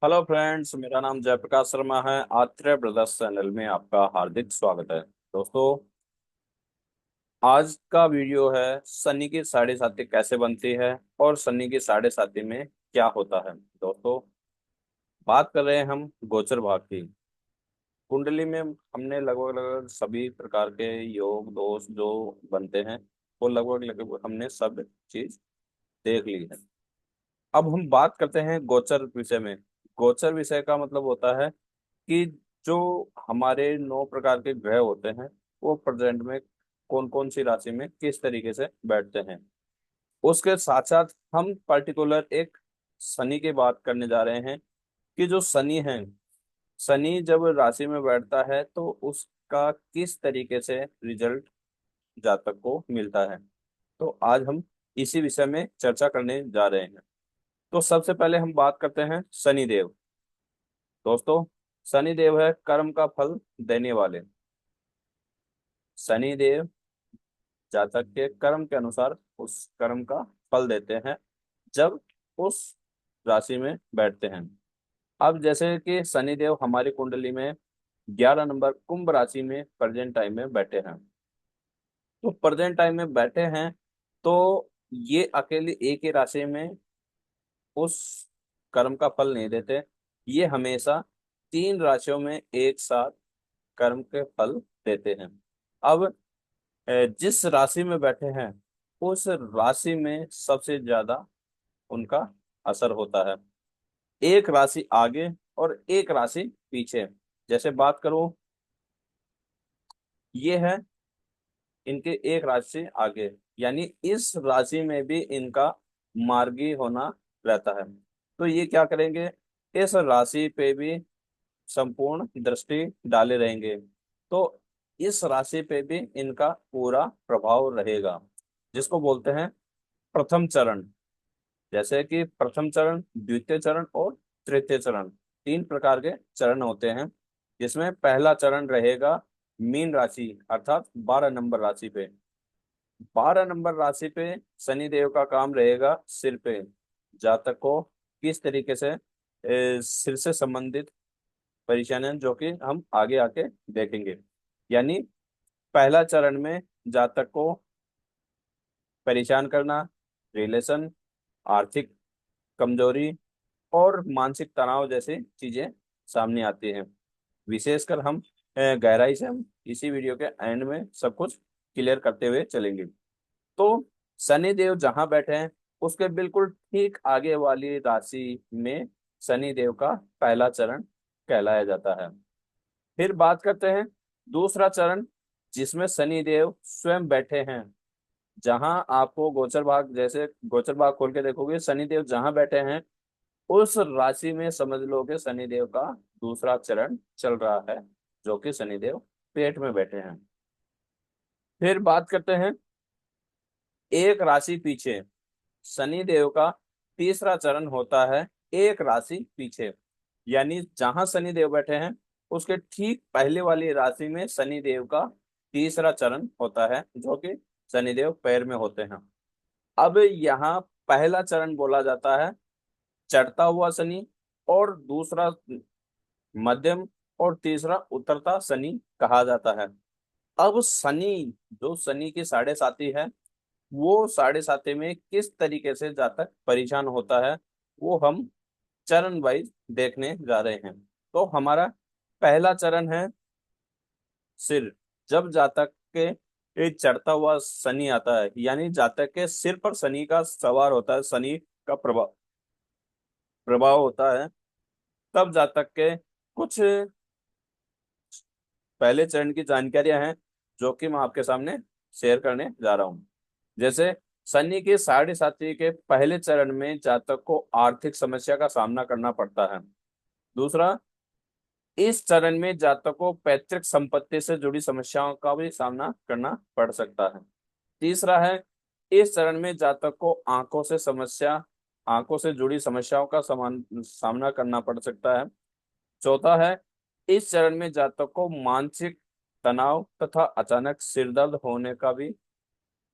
Hello friends, मेरा नाम जयप्रकाश शर्मा है। आत्रेय ब्रदर्स चैनल में आपका हार्दिक स्वागत है। दोस्तों, आज का वीडियो है शनि की साढ़े साती कैसे बनती है और शनि की साढ़े साती में क्या होता है। दोस्तों, बात कर रहे हैं हम गोचर भाग की। कुंडली में हमने लगभग लगभग सभी प्रकार के योग दोष जो बनते हैं वो लगभग लगभग हमने सब चीज देख ली है। अब हम बात करते हैं गोचर विषय में। गोचर विषय का मतलब होता है कि जो हमारे 9 प्रकार के ग्रह होते हैं वो प्रेजेंट में कौन कौन सी राशि में किस तरीके से बैठते हैं। उसके साथ साथ हम पर्टिकुलर एक शनि की बात करने जा रहे हैं कि जो शनि है, शनि जब राशि में बैठता है तो उसका किस तरीके से रिजल्ट जातक को मिलता है। तो आज हम इसी विषय में चर्चा करने जा रहे हैं। तो सबसे पहले हम बात करते हैं शनि देव। दोस्तों, शनि देव है कर्म का फल देने वाले। शनि देव जातक के कर्म के अनुसार उस कर्म का फल देते हैं जब उस राशि में बैठते हैं। अब जैसे कि शनि देव हमारी कुंडली में 11 नंबर कुंभ राशि में प्रेजेंट टाइम में बैठे हैं। तो प्रेजेंट टाइम में बैठे हैं तो ये अकेले एक ही राशि में उस कर्म का फल नहीं देते। ये हमेशा 3 राशियों में एक साथ कर्म के फल देते हैं। अब जिस राशि में बैठे हैं उस राशि में सबसे ज्यादा उनका असर होता है। एक राशि आगे और एक राशि पीछे। जैसे बात करूं, ये है इनके एक राशि से आगे, यानी इस राशि में भी इनका मार्गी होना रहता है। तो ये क्या करेंगे, इस राशि पे भी संपूर्ण दृष्टि डाले रहेंगे। तो इस राशि पे भी इनका पूरा प्रभाव रहेगा, जिसको बोलते हैं प्रथम चरण। जैसे कि प्रथम चरण, द्वितीय चरण और तृतीय चरण, 3 प्रकार के चरण होते हैं। जिसमें पहला चरण रहेगा मीन राशि अर्थात 12 नंबर राशि पे। 12 नंबर राशि पे शनि देव का काम रहेगा सिर पे। जातक को किस तरीके से सिर से संबंधित परेशानियां जो कि हम आगे आके देखेंगे। यानी पहला चरण में जातक को परेशान करना, रिलेशन, आर्थिक कमजोरी और मानसिक तनाव जैसी चीजें सामने आती हैं। विशेषकर हम गहराई से हम इसी वीडियो के एंड में सब कुछ क्लियर करते हुए चलेंगे। तो शनि देव जहां बैठे हैं उसके बिल्कुल ठीक आगे वाली राशि में शनि देव का पहला चरण कहलाया जाता है। फिर बात करते हैं दूसरा चरण, जिसमें शनि देव स्वयं बैठे हैं। जहां आपको गोचर भाग, जैसे गोचर भाग खोल के देखोगे, शनि देव जहां बैठे हैं उस राशि में समझ लो कि शनिदेव का दूसरा चरण चल रहा है, जो कि शनिदेव पेट में बैठे हैं। फिर बात करते हैं एक राशि पीछे, शनिदेव का तीसरा चरण होता है एक राशि पीछे। यानी जहां शनिदेव बैठे हैं उसके ठीक पहले वाली राशि में शनिदेव का तीसरा चरण होता है, जो कि शनिदेव पैर में होते हैं। अब यहाँ पहला चरण बोला जाता है चढ़ता हुआ शनि, और दूसरा मध्यम, और तीसरा उतरता शनि कहा जाता है। अब शनि, जो शनि की साढ़े साती है, वो साढ़े साती में किस तरीके से जातक परेशान होता है वो हम चरण वाइज देखने जा रहे हैं। तो हमारा पहला चरण है सिर। जब जातक के एक चढ़ता हुआ शनि आता है, यानी जातक के सिर पर शनि का सवार होता है, शनि का प्रभाव प्रभाव होता है, तब जातक के कुछ पहले चरण की जानकारियां हैं जो कि मैं आपके सामने शेयर करने जा रहा हूँ। जैसे शनि के साढ़े साती के पहले चरण में जातक को आर्थिक समस्या का सामना करना पड़ता है। दूसरा, इस चरण में जातक को पैतृक संपत्ति से जुड़ी समस्याओं का भी सामना करना पड़ सकता है। तीसरा है, इस चरण में जातक को आंखों से जुड़ी समस्याओं का सामना करना पड़ सकता है। चौथा है, इस चरण में जातक को मानसिक तनाव तथा अचानक सिर दर्द होने का भी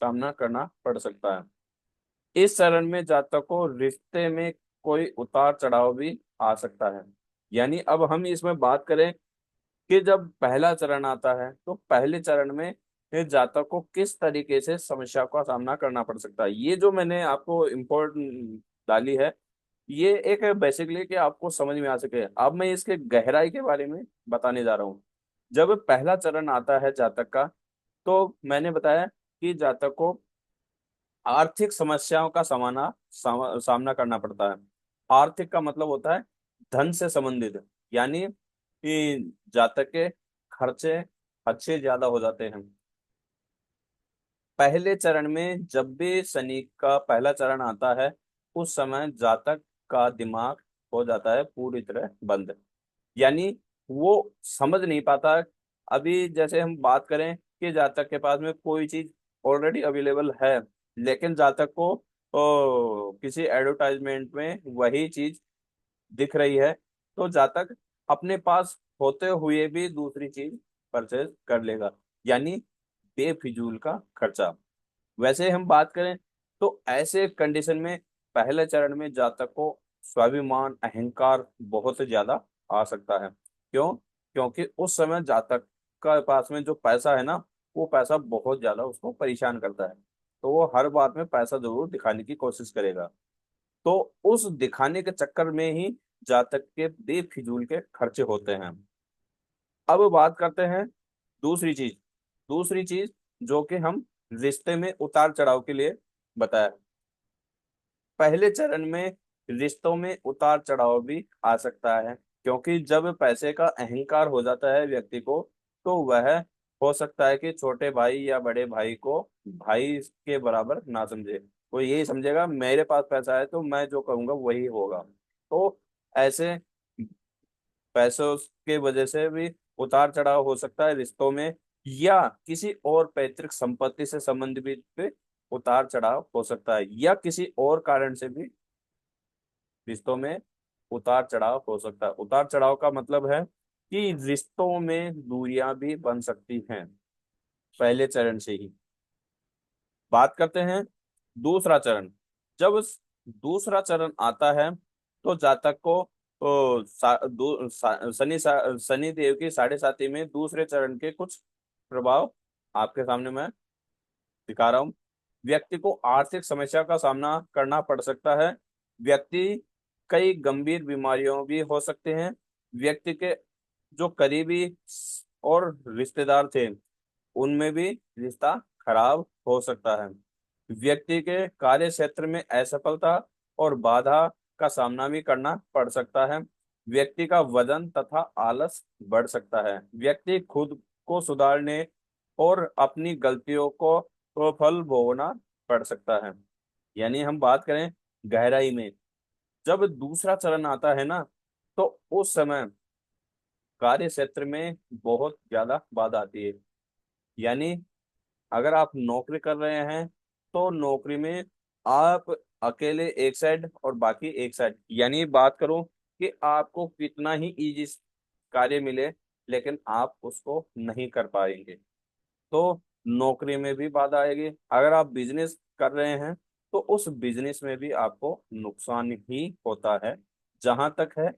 सामना करना पड़ सकता है। इस चरण में जातक को रिश्ते में कोई उतार चढ़ाव भी आ सकता है। यानी अब हम इसमें बात करें कि जब पहला चरण आता है तो पहले चरण में ये जातक को किस तरीके से समस्या का सामना करना पड़ सकता है, ये जो मैंने आपको इम्पोर्टेंट डाली है, ये एक बेसिकली कि आपको समझ में आ सके। अब मैं इसके गहराई के बारे में बताने जा रहा हूँ। जब पहला चरण आता है जातक का, तो मैंने बताया कि जातक को आर्थिक समस्याओं का सामना करना पड़ता है। आर्थिक का मतलब होता है धन से संबंधित, यानी कि जातक के खर्चे अच्छे ज्यादा हो जाते हैं। पहले चरण में जब भी शनि का पहला चरण आता है, उस समय जातक का दिमाग हो जाता है पूरी तरह बंद। यानी वो समझ नहीं पाता। अभी जैसे हम बात करें कि जातक के पास में कोई चीज ऑलरेडी अवेलेबल है, लेकिन जातक को किसी एडवर्टाइजमेंट में वही चीज दिख रही है, तो जातक अपने पास होते हुए भी दूसरी चीज परचेज कर लेगा, यानी बेफिजूल का खर्चा। वैसे हम बात करें तो ऐसे कंडीशन में पहले चरण में जातक को स्वाभिमान अहंकार बहुत ज्यादा आ सकता है। क्यों? क्योंकि उस समय जातक का पास में जो पैसा है ना, वो पैसा बहुत ज्यादा उसको परेशान करता है। तो वो हर बात में पैसा जरूर दिखाने की कोशिश करेगा। तो उस दिखाने के चक्कर में ही जातक के बेफिजूल के खर्चे होते हैं। अब बात करते हैं दूसरी चीज। दूसरी चीज जो कि हम रिश्ते में उतार चढ़ाव के लिए बताया। पहले चरण में रिश्तों में उतार चढ़ाव भी आ सकता है, क्योंकि जब पैसे का अहंकार हो जाता है व्यक्ति को, तो वह हो सकता है कि छोटे भाई या बड़े भाई को भाई के बराबर ना समझे। वो यही समझेगा मेरे पास पैसा है तो मैं जो करूंगा वही होगा। तो ऐसे पैसों के वजह से भी उतार चढ़ाव हो सकता है रिश्तों में, या किसी और पैतृक संपत्ति से संबंधित भी उतार चढ़ाव हो सकता है, या किसी और कारण से भी रिश्तों में उतार चढ़ाव हो सकता है। उतार चढ़ाव का मतलब है कि रिश्तों में दूरियां भी बन सकती हैं पहले चरण से ही। बात करते हैं दूसरा चरण। जब दूसरा चरण आता है तो जातक को शनि देव की साढ़े साथी में दूसरे चरण के कुछ प्रभाव आपके सामने मैं दिखा रहा हूँ। व्यक्ति को आर्थिक समस्या का सामना करना पड़ सकता है। व्यक्ति कई गंभीर बीमारियों भी हो सकते हैं। व्यक्ति के जो करीबी और रिश्तेदार थे, उनमें भी रिश्ता खराब हो सकता है। व्यक्ति के कार्य क्षेत्र में असफलता और बाधा का सामना भी करना पड़ सकता है। व्यक्ति का वजन तथा आलस बढ़ सकता है। व्यक्ति खुद को सुधारने और अपनी गलतियों को फल भोगना पड़ सकता है। यानी हम बात करें गहराई में, जब दूसरा चरण आता है ना, तो उस समय कार्य क्षेत्र में बहुत ज्यादा बाधा आती है। यानी अगर आप नौकरी कर रहे हैं तो नौकरी में आप अकेले एक साइड और बाकी एक साइड, यानी बात करूं कि आपको कितना ही इजी कार्य मिले, लेकिन आप उसको नहीं कर पाएंगे, तो नौकरी में भी बाधा आएगी। अगर आप बिजनेस कर रहे हैं तो उस बिजनेस में भी आपको नुकसान ही होता है। जहां तक है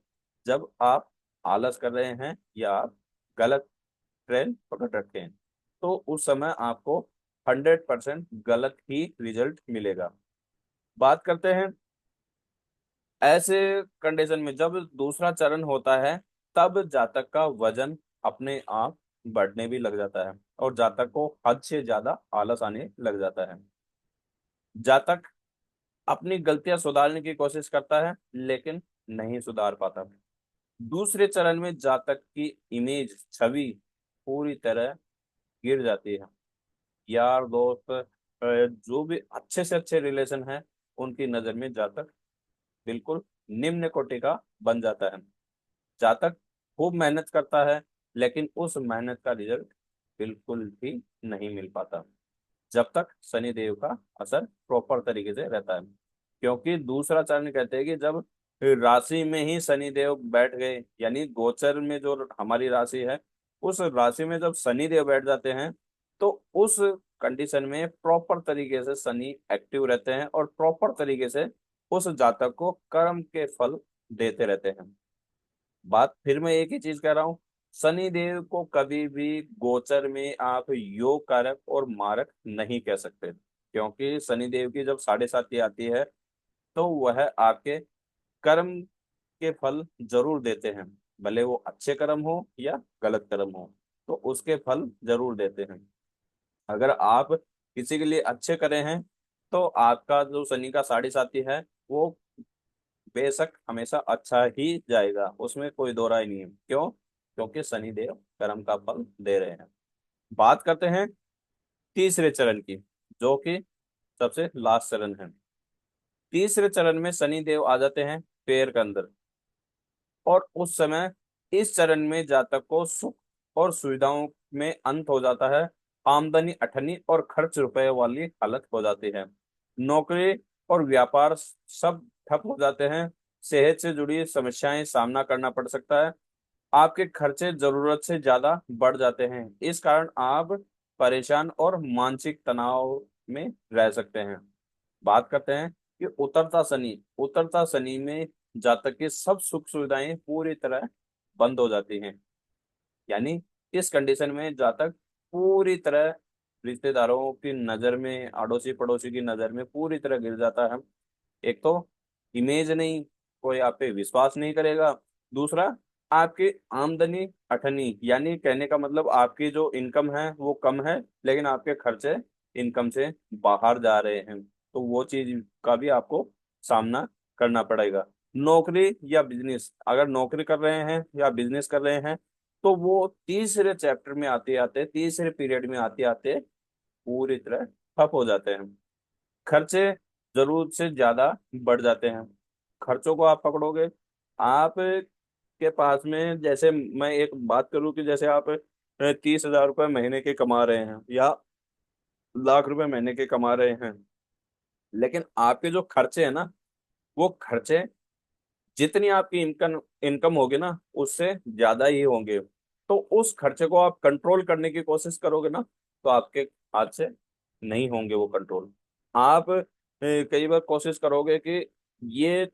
जब आप आलस कर रहे हैं या आप गलत ट्रेन पकड़ रखे हैं, तो उस समय आपको 100% गलत ही रिजल्ट मिलेगा। बात करते हैं ऐसे कंडीशन में जब दूसरा चरण होता है, तब जातक का वजन अपने आप बढ़ने भी लग जाता है और जातक को हद से ज्यादा आलस आने लग जाता है। जातक अपनी गलतियां सुधारने की कोशिश करता है, लेकिन नहीं सुधार पाता। दूसरे चरण में जातक की इमेज छवि पूरी तरह गिर जाती है। यार दोस्त जो भी अच्छे से अच्छे रिलेशन है, उनकी नजर में जातक बिल्कुल निम्न कोटि का बन जाता है। जातक खूब मेहनत करता है, लेकिन उस मेहनत का रिजल्ट बिल्कुल भी नहीं मिल पाता जब तक शनि देव का असर प्रॉपर तरीके से रहता है। क्योंकि दूसरा चरण कहते हैं कि जब राशि में ही शनि देव बैठ गए, यानी गोचर में जो हमारी राशि है, उस राशि में जब शनि देव बैठ जाते हैं, तो उस कंडीशन में प्रॉपर तरीके से शनि एक्टिव रहते हैं और प्रॉपर तरीके से उस जातक को कर्म के फल देते रहते हैं। बात फिर मैं एक ही चीज कह रहा हूँ, शनि देव को कभी भी गोचर में आप योग कारक और मारक नहीं कह सकते, क्योंकि शनि देव की जब साढ़े साती आती है तो वह आपके कर्म के फल जरूर देते हैं, भले वो अच्छे कर्म हो या गलत कर्म हो, तो उसके फल जरूर देते हैं। अगर आप किसी के लिए अच्छे करे हैं तो आपका जो शनि का साढ़े साती है वो बेशक हमेशा अच्छा ही जाएगा, उसमें कोई दो राय नहीं है। क्यों? क्योंकि शनिदेव कर्म का फल दे रहे हैं। बात करते हैं तीसरे चरण की, जो कि सबसे लास्ट चरण है। तीसरे चरण में शनि देव आ जाते हैं पैर के अंदर, और उस समय इस चरण में जातक को सुख और सुविधाओं में अंत हो जाता है। आमदनी अठनी और खर्च रुपए वाली हालत हो जाती है। नौकरी और व्यापार सब ठप हो जाते हैं। सेहत से जुड़ी समस्याएं सामना करना पड़ सकता है। आपके खर्चे जरूरत से ज्यादा बढ़ जाते हैं, इस कारण आप परेशान और मानसिक तनाव में रह सकते हैं। बात करते हैं कि उतरता शनि में जातक की सब सुख सुविधाएं पूरी तरह बंद हो जाती हैं। यानी इस कंडीशन में जातक पूरी तरह रिश्तेदारों की नजर में, अड़ोसी पड़ोसी की नजर में पूरी तरह गिर जाता है। एक तो इमेज नहीं, कोई आप पे विश्वास नहीं करेगा। दूसरा, आपकी आमदनी अठनी, यानी कहने का मतलब आपकी जो इनकम है वो कम है, लेकिन आपके खर्चे इनकम से बाहर जा रहे हैं, तो वो चीज का भी आपको सामना करना पड़ेगा। नौकरी या बिजनेस, अगर नौकरी कर रहे हैं या बिजनेस कर रहे हैं तो वो तीसरे चैप्टर में आते आते, तीसरे पीरियड में आते आते पूरी तरह ठप हो जाते हैं। खर्चे जरूरत से ज्यादा बढ़ जाते हैं। खर्चों को आप पकड़ोगे, आप के पास में, जैसे मैं एक बात करूं कि जैसे आप 30,000 रुपये महीने के कमा रहे हैं या लाख रुपए महीने के कमा रहे हैं, लेकिन आपके जो खर्चे हैं ना, वो खर्चे जितनी आपकी इनकम इनकम होगी ना उससे ज्यादा ही होंगे। तो उस खर्चे को आप कंट्रोल करने की कोशिश करोगे ना, तो आपके हाथ से नहीं होंगे वो कंट्रोल। आप कई बार कोशिश करोगे कि ये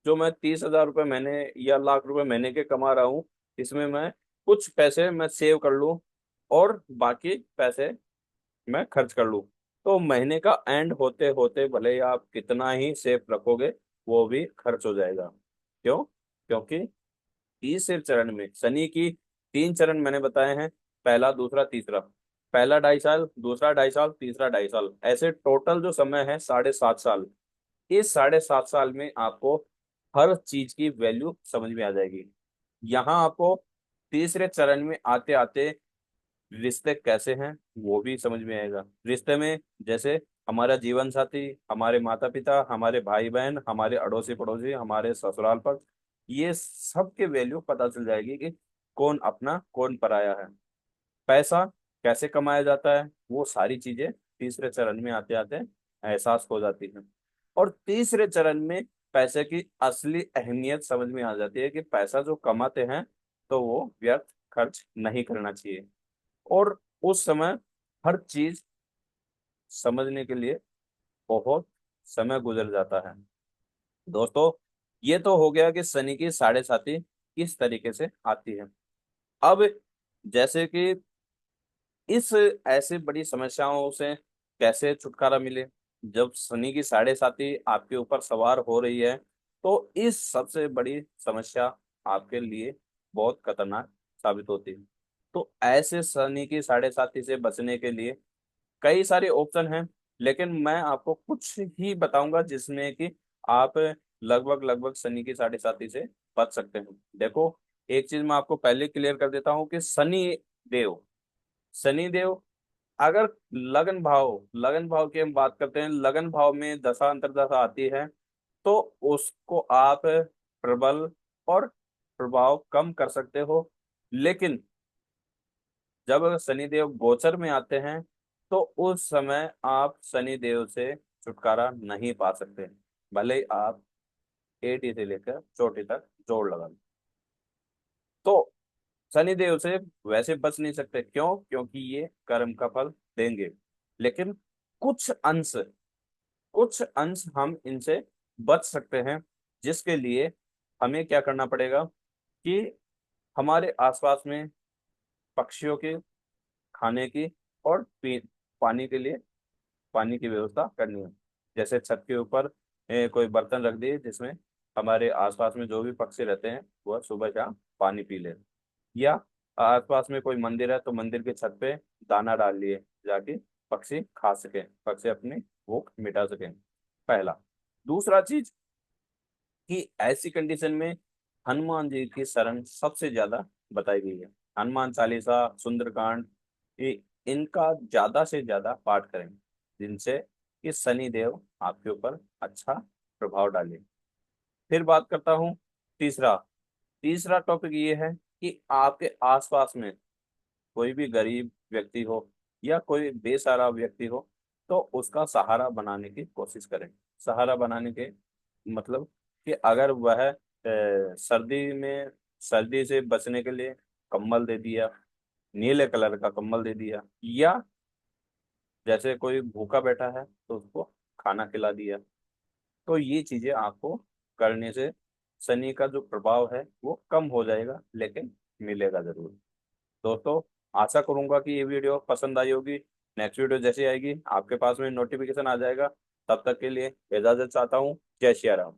जो मैं 30,000 रुपये महीने या लाख रुपए महीने के कमा रहा हूँ, इसमें मैं कुछ पैसे मैं सेव कर लूँ और बाकी पैसे मैं खर्च कर लूँ। तो महीने का एंड होते होते भले ही आप कितना ही सेफ रखोगे, वो भी खर्च हो जाएगा। क्यों? क्योंकि तीसरे चरण में शनि की तीन चरण मैंने बताए हैं, पहला दूसरा तीसरा। पहला 2.5 साल, दूसरा 2.5 साल, तीसरा 2.5 साल, ऐसे टोटल जो समय है 7.5 साल। इस 7.5 साल में आपको हर चीज की वैल्यू समझ में आ जाएगी। यहाँ आपको तीसरे चरण में आते आते रिश्ते कैसे हैं वो भी समझ में आएगा। रिश्ते में जैसे हमारा जीवन साथी, हमारे माता पिता, हमारे भाई बहन, हमारे अड़ोसी पड़ोसी, हमारे ससुराल पक्ष, ये सब के वैल्यू पता चल जाएगी कि कौन अपना कौन पराया है। पैसा कैसे कमाया जाता है, वो सारी चीजें तीसरे चरण में आते आते एहसास हो जाती हैं। और तीसरे चरण में पैसे की असली अहमियत समझ में आ जाती है कि पैसा जो कमाते हैं तो वो व्यर्थ खर्च नहीं करना चाहिए। और उस समय हर चीज समझने के लिए बहुत समय गुजर जाता है। दोस्तों, ये तो हो गया कि शनि की साढ़े साती किस तरीके से आती है। अब जैसे कि इस ऐसी बड़ी समस्याओं से कैसे छुटकारा मिले, जब शनि की साढ़े साती आपके ऊपर सवार हो रही है तो इस सबसे बड़ी समस्या आपके लिए बहुत खतरनाक साबित होती है। तो ऐसे शनि की साढ़े साती से बचने के लिए कई सारे ऑप्शन हैं, लेकिन मैं आपको कुछ ही बताऊंगा जिसमें कि आप लगभग लगभग शनि की साढ़े साती से बच सकते हैं। देखो, एक चीज मैं आपको पहले क्लियर कर देता हूँ कि देव शनि देव अगर लगन भाव की हम बात करते हैं, लगन भाव में दशा अंतर्दशा आती है तो उसको आप प्रबल और प्रभाव कम कर सकते हो। लेकिन जब शनिदेव गोचर में आते हैं तो उस समय आप शनिदेव से छुटकारा नहीं पा सकते, भले ही आप एटी से लेकर चोटी तक जोड़ लगा लें। तो शनिदेव से वैसे बच नहीं सकते। क्यों? क्योंकि ये कर्म का फल देंगे, लेकिन कुछ अंश कुछ अंश हम इनसे बच सकते हैं, जिसके लिए हमें क्या करना पड़ेगा कि हमारे आसपास में पक्षियों के खाने की और पानी के लिए पानी की व्यवस्था करनी है। जैसे छत के ऊपर कोई बर्तन रख दिए जिसमें हमारे आसपास में जो भी पक्षी रहते हैं वह सुबह शाम पानी पी ले, या आसपास में कोई मंदिर है तो मंदिर की छत पे दाना डाल लिए जाके पक्षी खा सके, पक्षी अपनी भूख मिटा सके, पहला। दूसरा चीज कि ऐसी कंडीशन में हनुमान जी की शरण सबसे ज्यादा बताई गई है। हनुमान चालीसा, सुंदरकांड, ये इनका ज्यादा से ज्यादा पाठ करें, जिनसे कि शनि देव आपके ऊपर अच्छा प्रभाव डाले। फिर बात करता हूँ तीसरा। तीसरा टॉपिक ये है कि आपके आसपास में कोई भी गरीब व्यक्ति हो या कोई बेसहारा व्यक्ति हो तो उसका सहारा बनाने की कोशिश करें। सहारा बनाने के मतलब कि अगर वह सर्दी में, सर्दी से बचने के लिए कंबल दे दिया, नीले कलर का कंबल दे दिया, या जैसे कोई भूखा बैठा है तो उसको खाना खिला दिया, तो ये चीजें आपको करने से शनि का जो प्रभाव है वो कम हो जाएगा, लेकिन मिलेगा जरूर। दोस्तों, आशा करूंगा कि ये वीडियो पसंद आई होगी। नेक्स्ट वीडियो जैसे आएगी आपके पास में नोटिफिकेशन आ जाएगा। तब तक के लिए इजाजत चाहता हूँ। जय श्री राम।